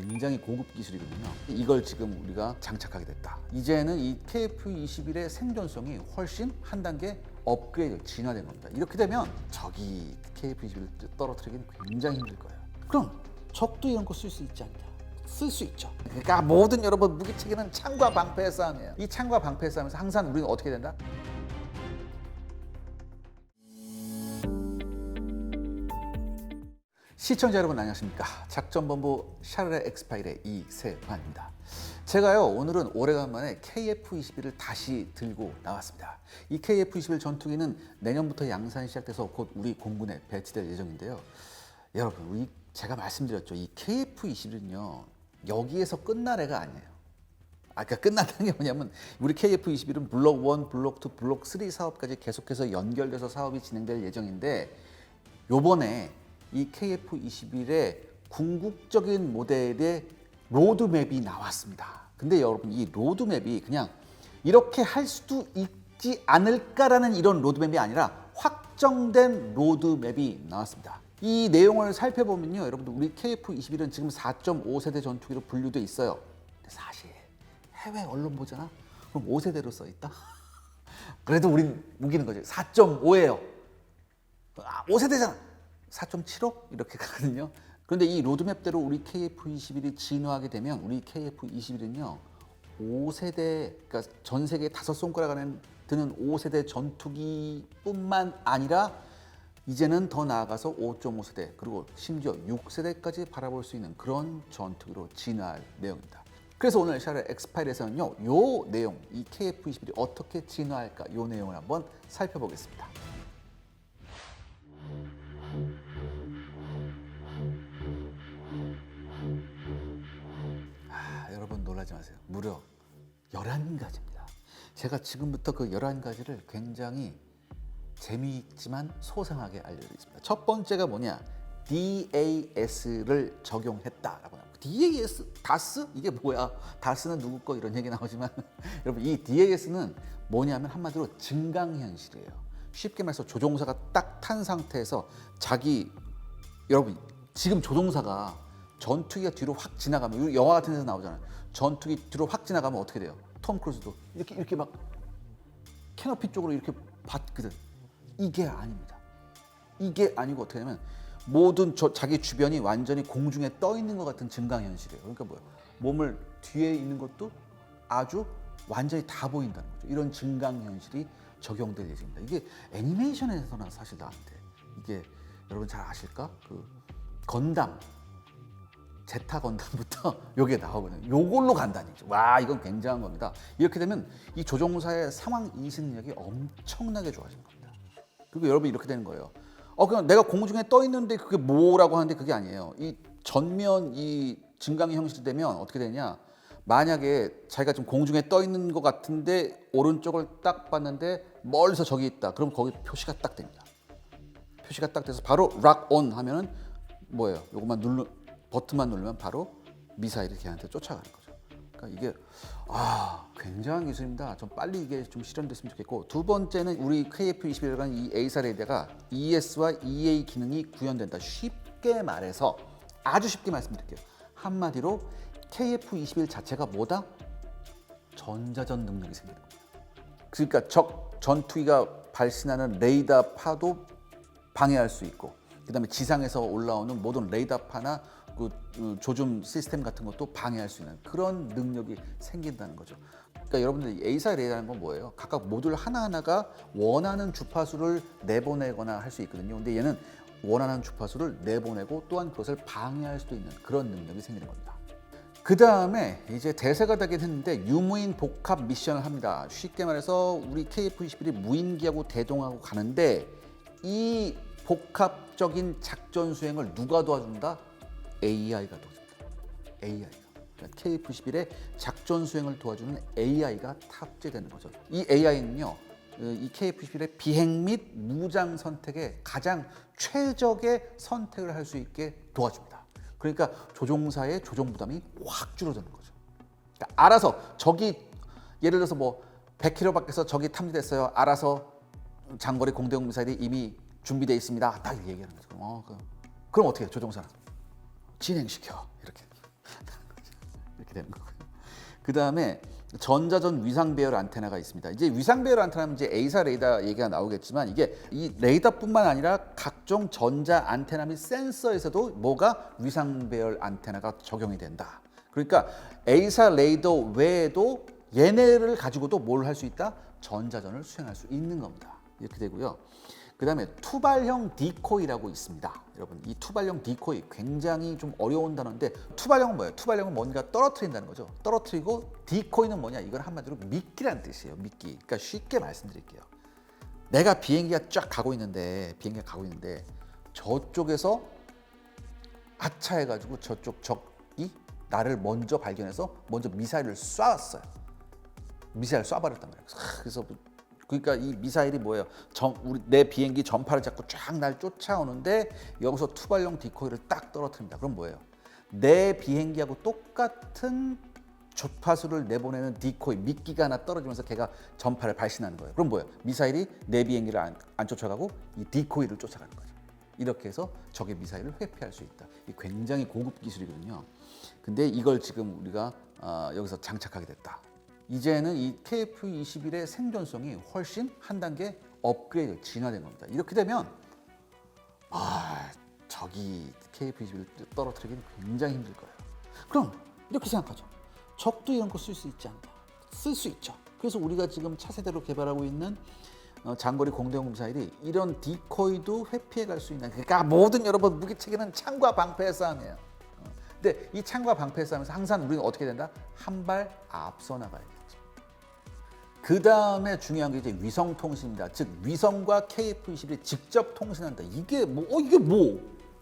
굉장히 고급 기술이거든요. 이걸 지금 우리가 장착하게 됐다. 이제는 이 KF-21의 생존성이 훨씬 한 단계 업그레이드, 진화된 겁니다. 이렇게 되면 적이 KF-21을 떨어뜨리기는 굉장히 힘들 거예요. 그럼 적도 이런 거 쓸 수 있지 않냐? 쓸 수 있죠. 그러니까 모든 여러분 무기체계는 창과 방패의 싸움이에요. 이 창과 방패의 싸움에서 항상 우리는 어떻게 된다? 시청자 여러분 안녕하십니까? 작전본부 샤르레 엑스파일의 이세환입니다. 제가요 오늘은 오래간만에 KF-21을 다시 들고 나왔습니다. 이 KF-21 전투기는 내년부터 양산이 시작돼서 곧 우리 공군에 배치될 예정인데요. 여러분 제가 말씀드렸죠. 이 KF-21은요 여기에서 끝날 애가 아니에요. 그러니까 끝난다는 게 뭐냐면 우리 KF-21은 블록 1, 블록 2, 블록 3 사업까지 계속해서 연결돼서 사업이 진행될 예정인데 요번에 이 KF-21의 궁극적인 모델의 로드맵이 나왔습니다. 근데 여러분 이 로드맵이 그냥 이렇게 할 수도 있지 않을까라는 이런 로드맵이 아니라 확정된 로드맵이 나왔습니다. 이 내용을 살펴보면요. 여러분들 우리 KF-21은 지금 4.5세대 전투기로 분류돼 있어요. 근데 사실 해외 언론 보잖아? 그럼 5세대로 써 있다? 그래도 우린 우기는 거죠. 4.5예요. 5세대잖아. 4.75 이렇게 가거든요. 그런데 이 로드맵대로 우리 KF-21이 진화하게 되면 우리 KF-21은요 5세대, 그러니까 전 세계 5손가락 안에 드는 5세대 전투기뿐만 아니라 이제는 더 나아가서 5.5세대 그리고 심지어 6세대까지 바라볼 수 있는 그런 전투기로 진화할 내용입니다. 그래서 오늘 샤르 엑스파일에서는요 요 내용, 이 KF-21이 어떻게 진화할까 요 내용을 한번 살펴보겠습니다. 여러분 놀라지 마세요. 무려 11가지입니다. 제가 지금부터 그 11가지를 굉장히 재미있지만 소상하게 알려드리겠습니다. 첫 번째가 뭐냐? DAS를 적용했다라고 합니다. DAS? 다스? 이게 뭐야? 다스는 누구 거? 이런 얘기 나오지만 여러분 이 DAS는 뭐냐면 한마디로 증강현실이에요. 쉽게 말해서 조종사가 딱 탄 상태에서 여러분 지금 조종사가 전투기가 뒤로 확 지나가면 영화 같은 데서 나오잖아요. 전투기 뒤로 확 지나가면 어떻게 돼요? 톰 크루즈도 이렇게 막 캐노피 쪽으로 이렇게 받거든. 이게 아닙니다. 이게 아니고 어떻게 되냐면 모든 자기 주변이 완전히 공중에 떠 있는 것 같은 증강현실이에요. 그러니까 뭐야? 몸을 뒤에 있는 것도 아주 완전히 다 보인다는 거죠. 이런 증강현실이 적용될 예정입니다. 이게 애니메이션에서나 사실 나왔는데 이게 여러분 잘 아실까? 그 건담 제타 건담부터 요게 나오거든요. 요걸로 간다니죠. 와, 이건 굉장한 겁니다. 이렇게 되면 이 조종사의 상황 인식 능력이 엄청나게 좋아지는 겁니다. 그리고 여러분 이렇게 되는 거예요. 그냥 내가 공중에 떠 있는데 그게 뭐라고 하는데 그게 아니에요. 이 전면 이 증강이 형식이 되면 어떻게 되냐? 만약에 자기가 좀 공중에 떠 있는 것 같은데 오른쪽을 딱 봤는데 멀리서 적이 있다. 그럼 거기 표시가 딱 됩니다. 표시가 딱 돼서 바로 락 온 하면은 뭐예요? 요것만 버튼만 누르면 바로 미사일이 걔한테 쫓아가는 거죠. 그러니까 이게 굉장한 기술입니다. 좀 빨리 이게 좀 실현됐으면 좋겠고, 두 번째는 우리 KF-21이라는 이 A사 레이더가 ES와 EA 기능이 구현된다. 쉽게 말해서 아주 쉽게 말씀드릴게요. 한마디로 KF-21 자체가 뭐다? 전자전 능력이 생기는 겁니다. 그러니까 적 전투기가 발신하는 레이더파도 방해할 수 있고, 그다음에 지상에서 올라오는 모든 레이더파나 그 조준 시스템 같은 것도 방해할 수 있는 그런 능력이 생긴다는 거죠. 그러니까 여러분들 A사 레이더라는 건 뭐예요? 각각 모듈 하나하나가 원하는 주파수를 내보내거나 할 수 있거든요. 근데 얘는 원하는 주파수를 내보내고 또한 그것을 방해할 수도 있는 그런 능력이 생기는 겁니다. 그 다음에 이제 대세가 되긴 했는데 유무인 복합 미션을 합니다. 쉽게 말해서 우리 KF-21이 무인기하고 대동하고 가는데 이 복합적인 작전 수행을 누가 도와준다? AI가 도와줍니다. AI가. 그러니까 KF-21의 작전 수행을 도와주는 AI가 탑재되는 거죠. 이 AI는요, 이 KF-21의 비행 및 무장 선택에 가장 최적의 선택을 할 수 있게 도와줍니다. 그러니까 조종사의 조종 부담이 확 줄어드는 거죠. 그러니까 알아서 적이 예를 들어서 뭐 100km 밖에서 적이 탐지됐어요. 알아서 장거리 공대공 미사일이 이미 준비되어 있습니다. 딱 얘기하는 거죠. 그럼 어떻게 해요? 조종사는 진행시켜 이렇게. 이렇게 되는 거고요. 그 다음에 전자전 위상 배열 안테나가 있습니다. 이제 위상 배열 안테나는 이제 A사 레이더 얘기가 나오겠지만 이게 이 레이더뿐만 아니라 각종 전자 안테나 및 센서에서도 뭐가 위상 배열 안테나가 적용이 된다. 그러니까 A사 레이더 외에도 얘네를 가지고도 뭘 할 수 있다? 전자전을 수행할 수 있는 겁니다. 이렇게 되고요. 그 다음에 투발형 디코이라고 있습니다. 여러분, 이 투발형 디코이 굉장히 좀 어려운 단어인데 투발형은 뭐예요? 투발형은 뭔가 떨어뜨린다는 거죠. 떨어뜨리고 디코이는 뭐냐? 이건 한마디로 미끼라는 뜻이에요. 미끼. 그러니까 쉽게 말씀드릴게요. 내가 비행기가 쫙 가고 있는데 저쪽에서 아차 해가지고 저쪽 적이 나를 먼저 발견해서 먼저 미사일을 쏴왔어요. 미사일 쏴버렸단 말이에요. 그래서 그러니까 이 미사일이 뭐예요? 내 비행기 전파를 잡고 쫙 날 쫓아오는데 여기서 투발용 디코이를 딱 떨어뜨립니다. 그럼 뭐예요? 내 비행기하고 똑같은 주파수를 내보내는 디코이, 미끼가 하나 떨어지면서 걔가 전파를 발신하는 거예요. 그럼 뭐예요? 미사일이 내 비행기를 안 쫓아가고 이 디코이를 쫓아가는 거죠. 이렇게 해서 적의 미사일을 회피할 수 있다. 이 굉장히 고급 기술이거든요. 근데 이걸 지금 우리가 여기서 장착하게 됐다. 이제는 이 KF-21의 생존성이 훨씬 한 단계 업그레이드, 진화된 겁니다. 이렇게 되면 적이 KF-21을 떨어뜨리기는 굉장히 힘들 거예요. 그럼 이렇게 생각하죠. 적도 이런 거 쓸 수 있지 않나? 쓸 수 있죠. 그래서 우리가 지금 차세대로 개발하고 있는 장거리 공대용 미사일이 이런 디코이도 회피해 갈 수 있는, 그러니까 모든 여러분 무기체계는 창과 방패의 싸움이에요. 근데 이 창과 방패의 싸움에서 항상 우리는 어떻게 된다? 한 발 앞서 나가야 되죠. 그 다음에 중요한 게 이제 위성 통신입니다. 즉 위성과 KF-21이 직접 통신한다. 이게 뭐?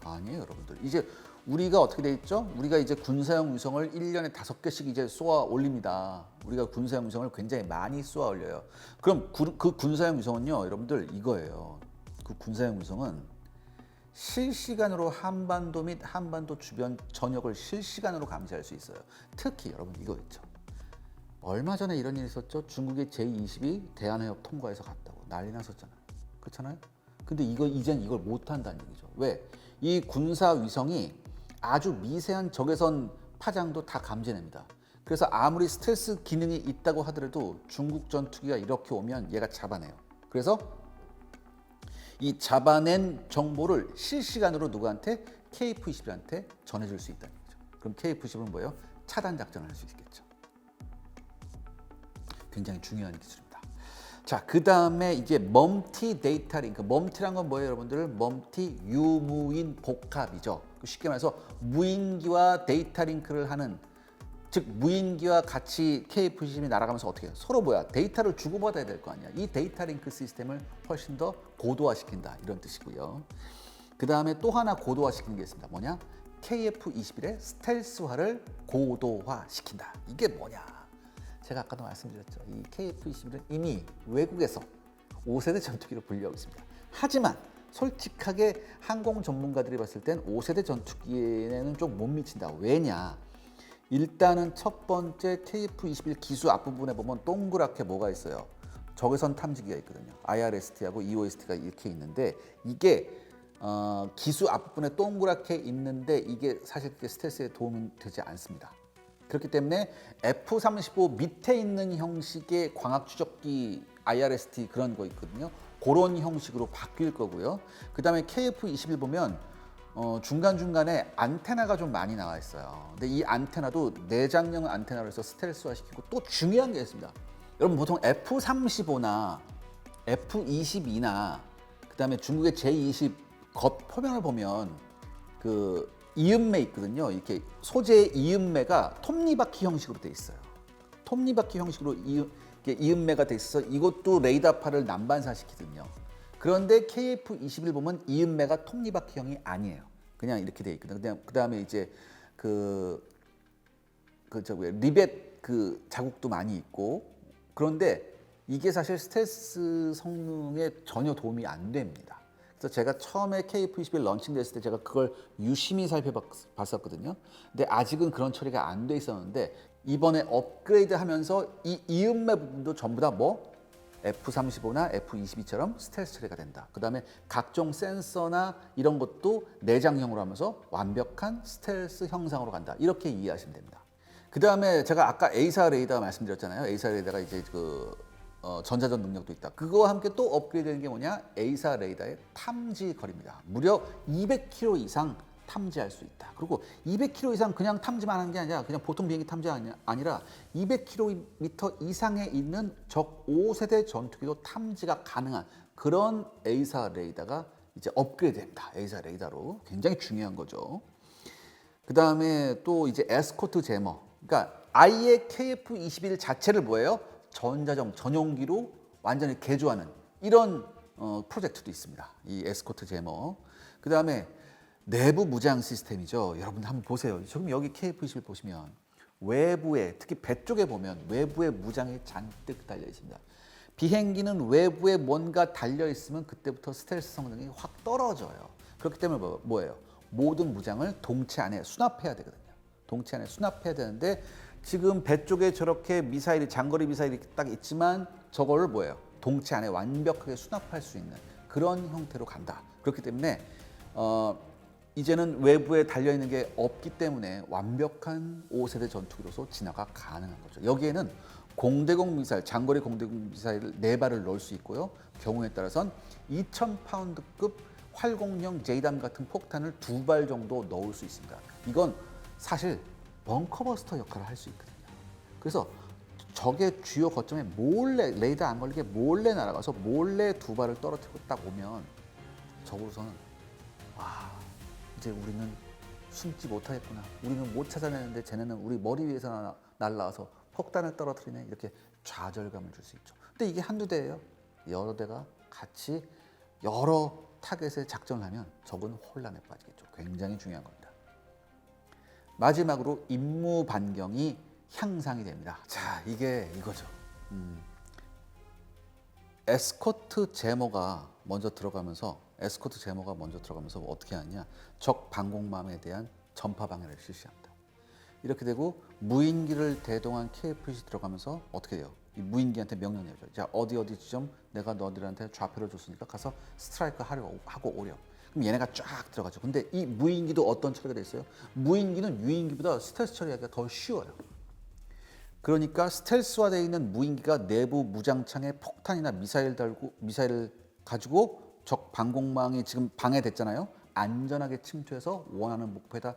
아니에요, 여러분들. 이제 우리가 어떻게 돼 있죠? 우리가 이제 군사용 위성을 1년에 5개씩 이제 쏘아 올립니다. 우리가 군사용 위성을 굉장히 많이 쏘아 올려요. 그럼 그 군사용 위성은요, 여러분들 이거예요. 그 군사용 위성은 실시간으로 한반도 및 한반도 주변 전역을 실시간으로 감시할 수 있어요. 특히 여러분 이거 있죠. 얼마 전에 이런 일이 있었죠. 중국의 제20이 대한해협 통과해서 갔다고 난리 났었잖아요. 그렇잖아요. 근데 이젠 이걸 못 한다는 얘기죠. 왜? 이 군사 위성이 아주 미세한 적외선 파장도 다 감지냅니다. 그래서 아무리 스텔스 기능이 있다고 하더라도 중국 전투기가 이렇게 오면 얘가 잡아내요. 그래서 이 잡아낸 정보를 실시간으로 누구한테? KF-21한테 전해줄 수 있다는 거죠. 그럼 KF-21은 뭐예요? 차단 작전을 할 수 있겠죠. 굉장히 중요한 기술입니다. 자, 그 다음에 이제 멀티 데이터 링크. 멀티란 건 뭐예요, 여러분들? 멀티 유무인 복합이죠. 쉽게 말해서 무인기와 데이터 링크를 하는, 즉 무인기와 같이 KF-21이 날아가면서 어떻게 해요? 서로 데이터를 주고받아야 될 거 아니야. 이 데이터 링크 시스템을 훨씬 더 고도화시킨다, 이런 뜻이고요. 그 다음에 또 하나 고도화시키는 게 있습니다. 뭐냐? KF-21의 스텔스화를 고도화시킨다. 이게 뭐냐? 제가 아까도 말씀드렸죠. 이 KF-21은 이미 외국에서 5세대 전투기로 분류하고 있습니다. 하지만 솔직하게 항공 전문가들이 봤을 땐 5세대 전투기에는 좀 못 미친다. 왜냐? 일단은 첫 번째 KF-21 기수 앞부분에 보면 동그랗게 뭐가 있어요? 적외선 탐지기가 있거든요. IRST하고 EOST가 이렇게 있는데 이게 기수 앞부분에 동그랗게 있는데 이게 사실 그게 스텔스에 도움이 되지 않습니다. 그렇기 때문에 F-35 밑에 있는 형식의 광학 추적기 IRST 그런 거 있거든요. 그런 형식으로 바뀔 거고요. 그 다음에 KF-21 보면 중간중간에 안테나가 좀 많이 나와 있어요. 근데 이 안테나도 내장형 안테나로 해서 스텔스화 시키고 또 중요한 게 있습니다. 여러분 보통 F-35나 F-22나 그 다음에 중국의 J-20 겉표면을 보면 그 이음매 있거든요. 이렇게 소재의 이음매가 톱니바퀴 형식으로 돼 있어요. 톱니바퀴 형식으로 이음매가 돼 있어서 이것도 레이더파를 난반사시키거든요. 그런데 KF-21 보면 이음매가 톱니바퀴형이 아니에요. 그냥 이렇게 돼 있거든요. 그 다음에 이제 리벳 그 자국도 많이 있고, 그런데 이게 사실 스텔스 성능에 전혀 도움이 안 됩니다. 그래서 제가 처음에 KF-21 런칭됐을 때 제가 그걸 유심히 살펴봤었거든요. 근데 아직은 그런 처리가 안 돼 있었는데 이번에 업그레이드 하면서 이 이음매 부분도 전부 다 F-35나 F-22처럼 스텔스 처리가 된다. 그 다음에 각종 센서나 이런 것도 내장형으로 하면서 완벽한 스텔스 형상으로 간다. 이렇게 이해하시면 됩니다. 그다음에 제가 아까 에이사 레이더 말씀드렸잖아요. 에이사 레이더가 이제 전자전 능력도 있다. 그거와 함께 또 업그레이드되는 게 뭐냐? 에이사 레이더의 탐지 거리입니다. 무려 200km 이상 탐지할 수 있다. 그리고 200km 이상 그냥 탐지만 하는 게 아니라 그냥 보통 비행기 탐지가 아니라 200km 이상에 있는 적 5세대 전투기도 탐지가 가능한 그런 에이사 레이더가 이제 업그레이드됩니다. 에이사 레이더로 굉장히 중요한 거죠. 그 다음에 또 이제 에스코트 제머. 그러니까 아예 KF-21 자체를 뭐예요? 전자정 전용기로 완전히 개조하는 이런 프로젝트도 있습니다. 이 에스코트 제머. 그 다음에 내부 무장 시스템이죠. 여러분 한번 보세요. 지금 여기 KF-21 보시면 외부에 특히 배 쪽에 보면 외부에 무장이 잔뜩 달려 있습니다. 비행기는 외부에 뭔가 달려 있으면 그때부터 스텔스 성능이 확 떨어져요. 그렇기 때문에 뭐예요? 모든 무장을 동체 안에 수납해야 되거든요. 동체 안에 수납해야 되는데 지금 배 쪽에 저렇게 미사일이 장거리 미사일이 딱 있지만 저거를 뭐예요? 동체 안에 완벽하게 수납할 수 있는 그런 형태로 간다. 그렇기 때문에 이제는 외부에 달려 있는 게 없기 때문에 완벽한 5세대 전투기로서 진화가 가능한 거죠. 여기에는 공대공 미사일, 장거리 공대공 미사일을 4발을 넣을 수 있고요. 경우에 따라선 2000파운드급 활공형 제이담 같은 폭탄을 2발 정도 넣을 수 있습니다. 이건 사실 벙커버스터 역할을 할 수 있거든요. 그래서 적의 주요 거점에 몰래 레이더 안 걸리게 몰래 날아가서 몰래 2발을 떨어뜨리고 딱 오면 적으로서는 와 이제 우리는 숨지 못하겠구나. 우리는 못 찾아내는데 쟤네는 우리 머리 위에서 날라와서 폭탄을 떨어뜨리네. 이렇게 좌절감을 줄 수 있죠. 근데 이게 한두 대예요. 여러 대가 같이 여러 타겟에 작전을 하면 적은 혼란에 빠지겠죠. 굉장히 중요한 겁니다. 마지막으로 임무 반경이 향상이 됩니다. 자, 이게 이거죠. 에스코트 제모가 먼저 들어가면서 어떻게 하느냐? 적 방공망에 대한 전파 방해를 실시합니다. 이렇게 되고 무인기를 대동한 KF-21 들어가면서 어떻게 돼요? 이 무인기한테 명령 내죠. 자, 어디 지점 내가 너희들한테 좌표를 줬으니까 가서 스트라이크 하고 오렴. 그럼 얘네가 쫙 들어가죠. 근데 이 무인기도 어떤 처리가 돼 있어요? 무인기는 유인기보다 스텔스 처리하기가 더 쉬워요. 그러니까 스텔스화되어 있는 무인기가 내부 무장창에 폭탄이나 미사일을 가지고 적 방공망이 지금 방해됐잖아요. 안전하게 침투해서 원하는 목표를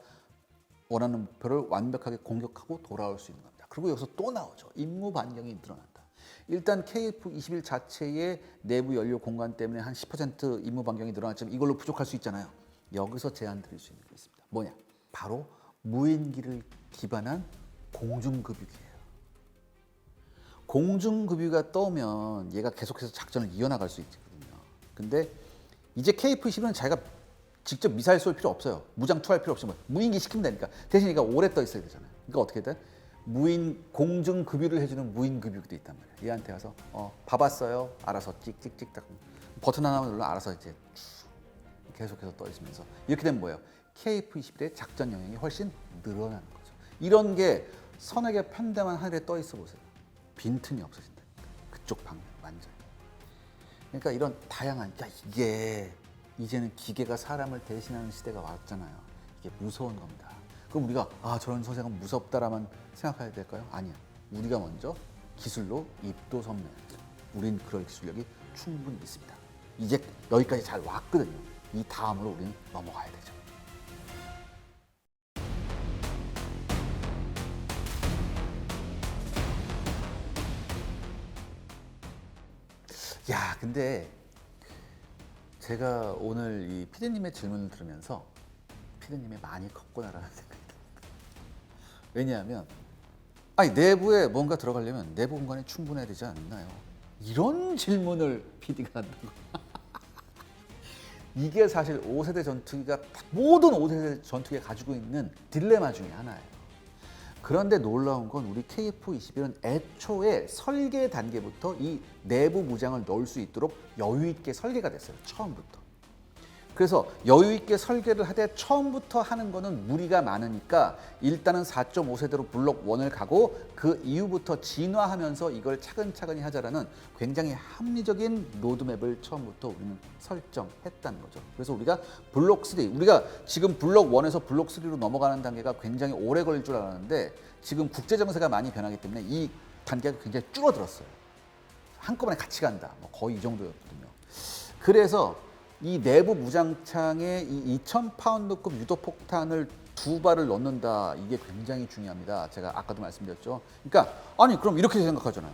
완벽하게 공격하고 돌아올 수 있는 겁니다. 그리고 여기서 또 나오죠. 임무 반경이 늘어난다. 일단 KF-21 자체의 내부 연료 공간 때문에 한 10% 임무 반경이 늘어났지만 이걸로 부족할 수 있잖아요. 여기서 제안 드릴 수 있는 게 있습니다. 뭐냐? 바로 무인기를 기반한 공중급유기예요. 공중급유가 떠오면 얘가 계속해서 작전을 이어나갈 수 있거든요. 근데 이제 KF-21은 자기가 직접 미사일 쏠 필요 없어요. 무장 투할 필요 없으면 무인기 시키면 되니까. 대신 얘가 오래 떠 있어야 되잖아요. 그러니까 어떻게 돼? 공중급유를 해주는 무인급유기도 있단 말이에요. 얘한테 가서 봐봤어요. 알아서 찍찍찍 딱 버튼 하나만 눌러 알아서 이제 계속해서 떠 있으면서 이렇게 되면 뭐예요? KF-21의 작전 영역이 훨씬 늘어나는 거죠. 이런 게 선에게 편대만 하늘에 떠 있어 보세요. 빈틈이 없어진다. 그쪽 방면 완전. 그러니까 이런 다양한 이게 이제는 기계가 사람을 대신하는 시대가 왔잖아요. 이게 무서운 겁니다. 그럼 우리가 저런 소생은 무섭다라만 생각해야 될까요? 아니야. 우리가 먼저 기술로 입도선면하죠. 우린 그럴 기술력이 충분히 있습니다. 이제 여기까지 잘 왔거든요. 이 다음으로 우리는 넘어가야 되죠. 야, 근데 제가 오늘 이 피디님의 질문을 들으면서 피디님이 많이 컸구나라는 생각이 듭니다. 왜냐하면 내부에 뭔가 들어가려면 내부 공간이 충분해야 되지 않나요? 이런 질문을 PD가 한다고. 이게 사실 5세대 전투기가 모든 5세대 전투기가 가지고 있는 딜레마 중에 하나예요. 그런데 놀라운 건 우리 KF-21은 애초에 설계 단계부터 이 내부 무장을 넣을 수 있도록 여유 있게 설계가 됐어요. 처음부터. 그래서 여유 있게 설계를 하되 처음부터 하는 거는 무리가 많으니까 일단은 4.5세대로 블록 1을 가고 그 이후부터 진화하면서 이걸 차근차근히 하자라는 굉장히 합리적인 로드맵을 처음부터 우리는 설정했다는 거죠. 그래서 우리가 블록 3, 우리가 지금 블록 1에서 블록 3로 넘어가는 단계가 굉장히 오래 걸릴 줄 알았는데 지금 국제 정세가 많이 변하기 때문에 이 단계가 굉장히 줄어들었어요. 한꺼번에 같이 간다. 뭐 거의 이 정도였거든요. 그래서 이 내부 무장창에 이 2000파운드급 유도폭탄을 2발을 넣는다. 이게 굉장히 중요합니다. 제가 아까도 말씀드렸죠. 그러니까 아니 그럼 이렇게 생각하잖아요.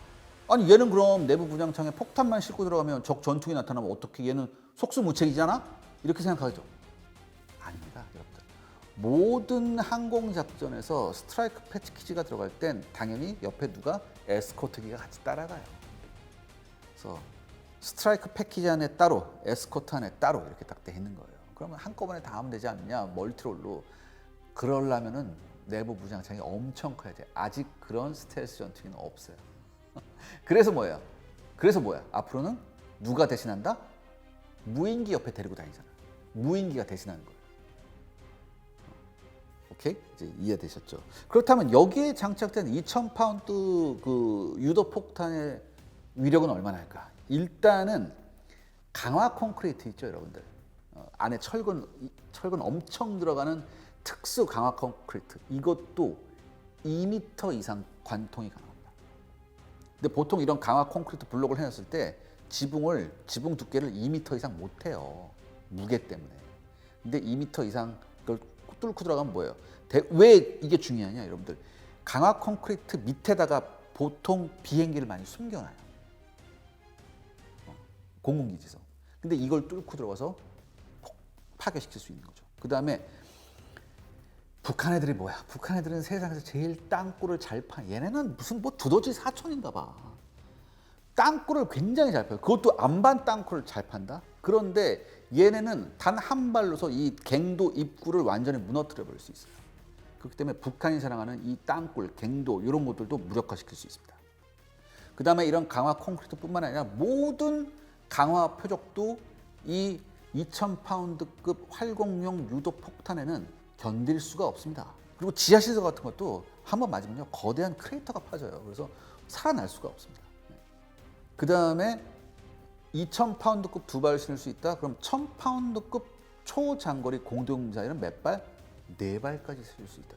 아니 얘는 그럼 내부 무장창에 폭탄만 싣고 들어가면 적 전투기 나타나면 어떻게 얘는 속수무책이잖아? 이렇게 생각하죠. 아닙니다, 여러분들. 모든 항공작전에서 스트라이크 패키지가 들어갈 땐 당연히 옆에 누가 에스코트기가 같이 따라가요. 그래서 스트라이크 패키지 안에 따로, 에스코트 안에 따로 이렇게 딱 돼 있는 거예요. 그러면 한꺼번에 다 하면 되지 않느냐, 멀티롤로. 그러려면은 내부 무장창이 엄청 커야 돼. 아직 그런 스텔스 전투기는 없어요. 그래서 뭐예요? 앞으로는 누가 대신한다? 무인기 옆에 데리고 다니잖아. 무인기가 대신하는 거예요. 오케이? 이제 이해되셨죠? 그렇다면 여기에 장착된 2000파운드 그 유도폭탄의 위력은 얼마나 할까? 일단은 강화 콘크리트 있죠, 여러분들. 안에 철근 엄청 들어가는 특수 강화 콘크리트. 이것도 2m 이상 관통이 가능합니다. 근데 보통 이런 강화 콘크리트 블록을 해놨을 때 지붕 두께를 2m 이상 못 해요. 무게 때문에. 근데 2m 이상 그걸 뚫고 들어가면 뭐예요? 왜 이게 중요하냐, 여러분들. 강화 콘크리트 밑에다가 보통 비행기를 많이 숨겨놔요. 공군기지에서. 근데 이걸 뚫고 들어가서 파괴시킬 수 있는 거죠. 그 다음에 북한 애들이 뭐야? 북한 애들은 세상에서 제일 땅굴을 잘 파. 얘네는 무슨 뭐 두더지 사촌인가 봐. 땅굴을 굉장히 잘 파요. 그것도 안반 땅굴을 잘 판다? 그런데 얘네는 단 한 발로서 이 갱도 입구를 완전히 무너뜨려 버릴 수 있어요. 그렇기 때문에 북한이 자랑하는 이 땅굴, 갱도 이런 것들도 무력화시킬 수 있습니다. 그 다음에 이런 강화 콘크리트뿐만 아니라 모든 강화 표적도 이 2000파운드급 활공용 유도 폭탄에는 견딜 수가 없습니다. 그리고 지하시설 같은 것도 한번 맞으면요 거대한 크레이터가 파져요. 그래서 살아날 수가 없습니다. 그 다음에 2000파운드급 2발을 실을 수 있다. 그럼 1000파운드급 초장거리 공동자에는 몇 발? 4발까지 실을 수 있다.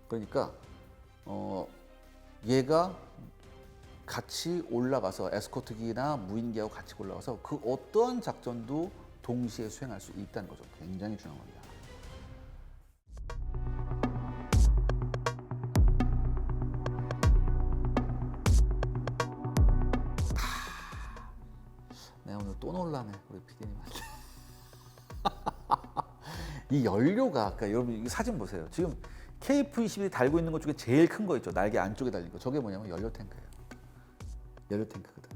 그러니까 얘가 같이 올라가서 에스코트기나 무인기하고 같이 올라가서 그 어떠한 작전도 동시에 수행할 수 있다는 거죠. 굉장히 중요한 겁니다. 내가 오늘 또 놀라네, 우리 PD님한테. 이 연료가 아까 여러분 이 사진 보세요. 지금 KF-21이 달고 있는 것 중에 제일 큰 거 있죠. 날개 안쪽에 달린 거. 저게 뭐냐면 연료 탱크예요. 연료 탱크거든.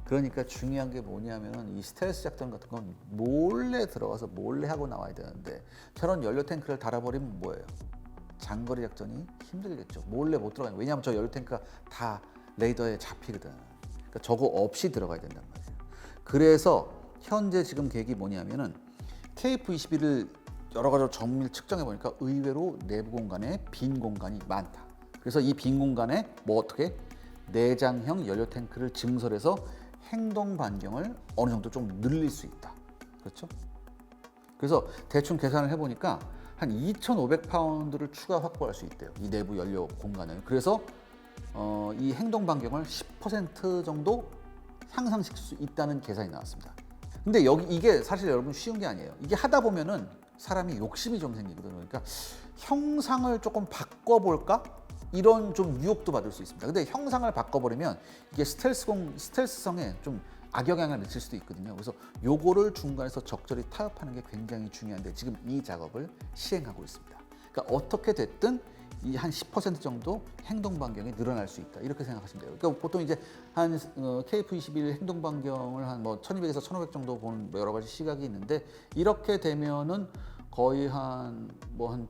그러니까 중요한 게 뭐냐면은 이 스텔스 작전 같은 건 몰래 들어가서 몰래 하고 나와야 되는데 저런 연료 탱크를 달아버리면 뭐예요? 장거리 작전이 힘들겠죠. 몰래 못 들어가요. 왜냐하면 저 연료 탱크가 다 레이더에 잡히거든. 그러니까 저거 없이 들어가야 된단 말이에요. 그래서 현재 지금 계획이 뭐냐면은 KF-21을 여러 가지로 정밀 측정해 보니까 의외로 내부 공간에 빈 공간이 많다. 그래서 이 빈 공간에 뭐 어떻게 내장형 연료 탱크를 증설해서 행동 반경을 어느 정도 좀 늘릴 수 있다. 그렇죠? 그래서 대충 계산을 해보니까 한 2,500파운드를 추가 확보할 수 있대요. 이 내부 연료 공간을. 그래서 이 행동 반경을 10% 정도 향상시킬 수 있다는 계산이 나왔습니다. 근데 이게 사실 여러분 쉬운 게 아니에요. 이게 하다 보면은 사람이 욕심이 좀 생기거든요. 그러니까 형상을 조금 바꿔볼까? 이런 좀 유혹도 받을 수 있습니다. 근데 형상을 바꿔버리면 이게 스텔스성에 좀 악영향을 미칠 수도 있거든요. 그래서 요거를 중간에서 적절히 타협하는 게 굉장히 중요한데 지금 이 작업을 시행하고 있습니다. 그러니까 어떻게 됐든 이 한 10% 정도 행동 반경이 늘어날 수 있다. 이렇게 생각하시면 돼요. 그러니까 보통 이제 한 KF-21 행동 반경을 한 뭐 1200에서 1500 정도 보는 여러 가지 시각이 있는데 이렇게 되면은 거의 한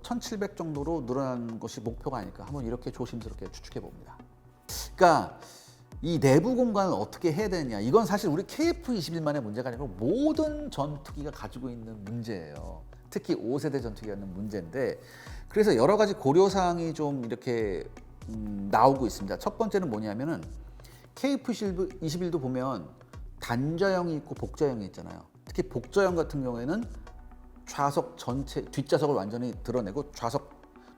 1700 정도로 늘어나는 것이 목표가 아닐까. 한번 이렇게 조심스럽게 추측해 봅니다. 그러니까 이 내부 공간을 어떻게 해야 되느냐. 이건 사실 우리 KF-21만의 문제가 아니고 모든 전투기가 가지고 있는 문제예요. 특히 5세대 전투기가 있는 문제인데, 그래서 여러 가지 고려사항이 좀 이렇게 나오고 있습니다. 첫 번째는 뭐냐면은 KF-21도 보면 단자형이 있고 복자형이 있잖아요. 특히 복자형 같은 경우에는 좌석 전체, 뒷좌석을 완전히 드러내고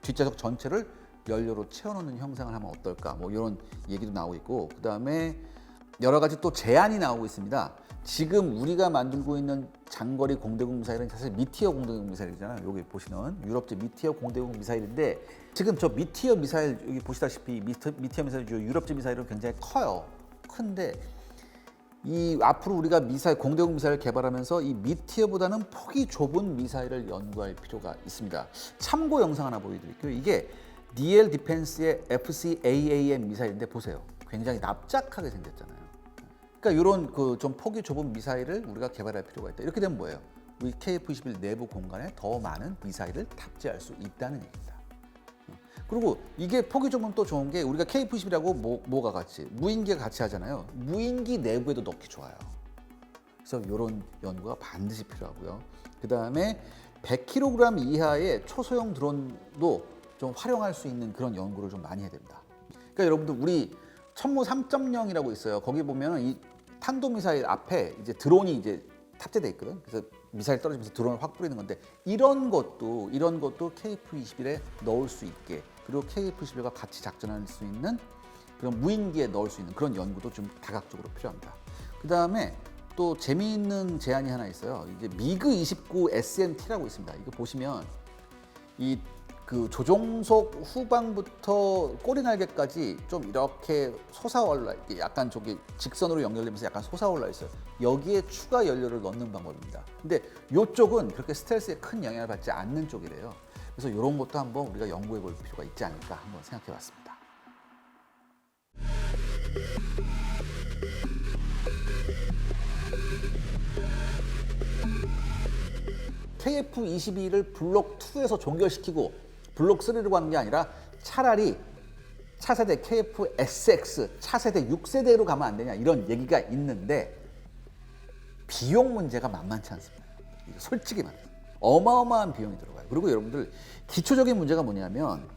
뒷좌석 전체를 연료로 채워놓는 형상을 하면 어떨까, 뭐 이런 얘기도 나오고 있고, 그 다음에 여러 가지 또 제안이 나오고 있습니다. 지금 우리가 만들고 있는 장거리 공대공 미사일은 사실 미티어 공대공 미사일이잖아요. 여기 보시는 유럽제 미티어 공대공 미사일인데, 지금 저 미티어 미사일 여기 보시다시피 미티어 미사일 유럽제 미사일은 굉장히 커요. 큰데 이 앞으로 우리가 미사일 공대공 미사일을 개발하면서 이 미티어보다는 폭이 좁은 미사일을 연구할 필요가 있습니다. 참고 영상 하나 보여드릴게요. 이게 DL 디펜스의 FCAAM 미사일인데 보세요. 굉장히 납작하게 생겼잖아요. 그러니까 이런 그 좀 폭이 좁은 미사일을 우리가 개발할 필요가 있다. 이렇게 되면 뭐예요? 우리 KF-21 내부 공간에 더 많은 미사일을 탑재할 수 있다는 얘기입니다. 그리고 이게 폭이 좁으면 또 좋은 게, 우리가 KF-21하고 뭐가 같이, 무인기가 같이 하잖아요. 무인기 내부에도 넣기 좋아요. 그래서 이런 연구가 반드시 필요하고요. 그 다음에 100kg 이하의 초소형 드론도 좀 활용할 수 있는 그런 연구를 좀 많이 해야 됩니다. 그러니까 여러분들 우리 천무 3.0이라고 있어요. 거기 보면 이 탄도미사일 앞에 이제 드론이 이제 탑재돼 있거든. 그래서 미사일 떨어지면서 드론을 확 뿌리는 건데, 이런 것도 KF-21에 넣을 수 있게, 그리고 KF-21과 같이 작전할 수 있는 그런 무인기에 넣을 수 있는 그런 연구도 좀 다각적으로 필요합니다. 그 다음에 또 재미있는 제안이 하나 있어요. 이제 미그 29 SMT라고 있습니다. 이거 보시면 이 그 조종석 후방부터 꼬리 날개까지 좀 이렇게 솟아올라, 약간 저기 직선으로 연결되면서 약간 솟아올라 있어요. 여기에 추가 연료를 넣는 방법입니다. 근데 이쪽은 그렇게 스텔스에 큰 영향을 받지 않는 쪽이래요. 그래서 이런 것도 한번 우리가 연구해 볼 필요가 있지 않을까 한번 생각해 봤습니다. KF-22를 블록 2에서 종결시키고 블록 3로 가는 게 아니라 차라리 차세대 KF-SX, 차세대 6세대로 가면 안 되냐, 이런 얘기가 있는데 비용 문제가 만만치 않습니다. 솔직히 말해서 어마어마한 비용이 들어가요. 그리고 여러분들 기초적인 문제가 뭐냐면,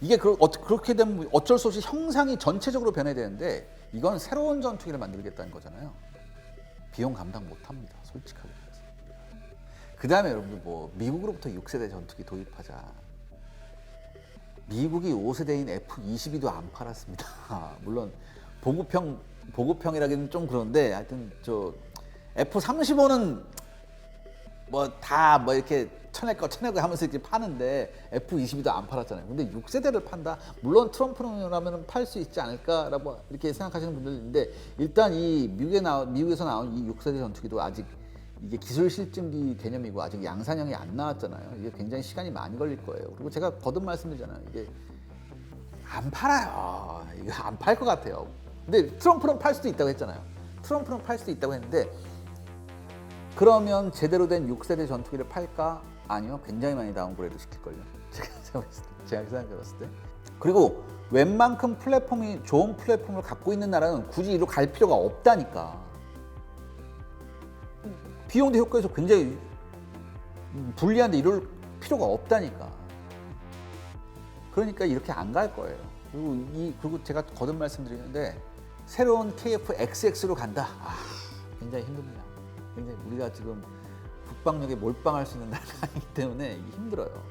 이게 그렇게 되면 어쩔 수 없이 형상이 전체적으로 변해야 되는데, 이건 새로운 전투기를 만들겠다는 거잖아요. 비용 감당 못합니다. 솔직하게 말해서. 그 다음에 여러분들 뭐 미국으로부터 6세대 전투기 도입하자. 미국이 5세대인 F-22도 안 팔았습니다. 물론 보급형이라기는 좀 그런데, 하여튼 저 F-35는 뭐 다 뭐 이렇게 쳐낼거 하면서 이렇게 파는데 F-22도 안 팔았잖아요. 근데 6세대를 판다? 물론 트럼프라면 팔 수 있지 않을까라고 이렇게 생각하시는 분들이 있는데, 일단 이 미국에서 나온 이 6세대 전투기도 아직 이게 기술 실증기 개념이고 아직 양산형이 안 나왔잖아요. 이게 굉장히 시간이 많이 걸릴 거예요. 그리고 제가 거듭 말씀드리잖아요. 이게 안 팔아요. 이거 안 팔 것 같아요. 근데 트럼프는 팔 수도 있다고 했잖아요. 트럼프는 팔 수도 있다고 했는데, 그러면 제대로 된 6세대 전투기를 팔까? 아니요. 굉장히 많이 다운그레이드 시킬걸요. 제가 생각해봤을 때. 그리고 웬만큼 좋은 플랫폼을 갖고 있는 나라는 굳이 이리로 갈 필요가 없다니까. 비용 대 효과에서 굉장히 불리한데 이럴 필요가 없다니까. 그러니까 이렇게 안 갈 거예요. 그리고 제가 거듭 말씀드리는데, 새로운 KF-XX로 간다. 굉장히 힘듭니다. 굉장히 우리가 지금 국방력에 몰빵할 수 있는 나라가 아니기 때문에 힘들어요.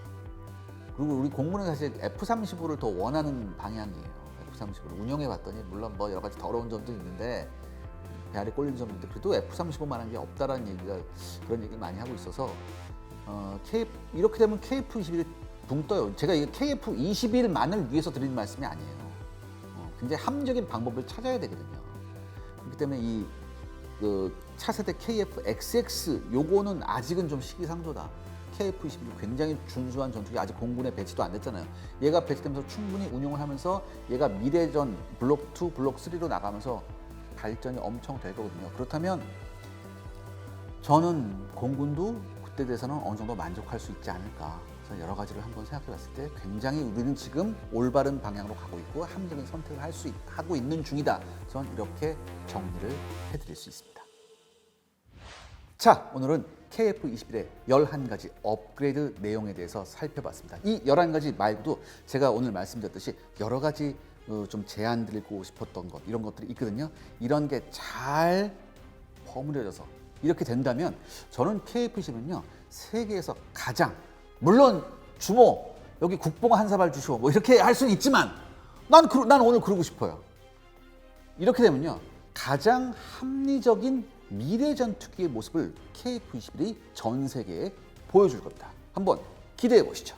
그리고 우리 공군은 사실 F-35를 더 원하는 방향이에요. F-35를 운영해 봤더니 물론 뭐 여러 가지 더러운 점도 있는데, 배알이 꼴린 점도 있는데, 그래도 F-35만한 게 없다라는 얘기가, 그런 얘기를 많이 하고 있어서 이렇게 되면 KF-21이 붕 떠요. 제가 이게 KF-21만을 위해서 드리는 말씀이 아니에요. 굉장히 합리적인 방법을 찾아야 되거든요. 그렇기 때문에 이 차세대 KF-XX 요거는 아직은 좀 시기상조다. KF-21 굉장히 준수한 전투기, 아직 공군에 배치도 안 됐잖아요. 얘가 배치되면서 충분히 운용을 하면서 얘가 미래전 블록 2, 블록 3로 나가면서 발전이 엄청 될 거거든요. 그렇다면 저는 공군도 그때 대해서는 어느 정도 만족할 수 있지 않을까. 여러 가지를 한번 생각해 봤을 때 굉장히 우리는 지금 올바른 방향으로 가고 있고 합리적인 선택을 하고 있는 중이다. 저는 이렇게 정리를 해드릴 수 있습니다. 자, 오늘은 KF21의 11가지 업그레이드 내용에 대해서 살펴봤습니다. 이 11가지 말고도 제가 오늘 말씀드렸듯이 여러 가지 좀 제안 드리고 싶었던 것, 이런 것들이 있거든요. 이런 게 잘 버무려져서 이렇게 된다면 저는 KF21은요, 세계에서 가장, 물론 주모, 여기 국뽕 한 사발 주시오, 뭐 이렇게 할 수는 있지만 난 오늘 그러고 싶어요. 이렇게 되면요, 가장 합리적인 미래 전투기의 모습을 KF21이 전 세계에 보여줄 겁니다. 한번 기대해 보시죠.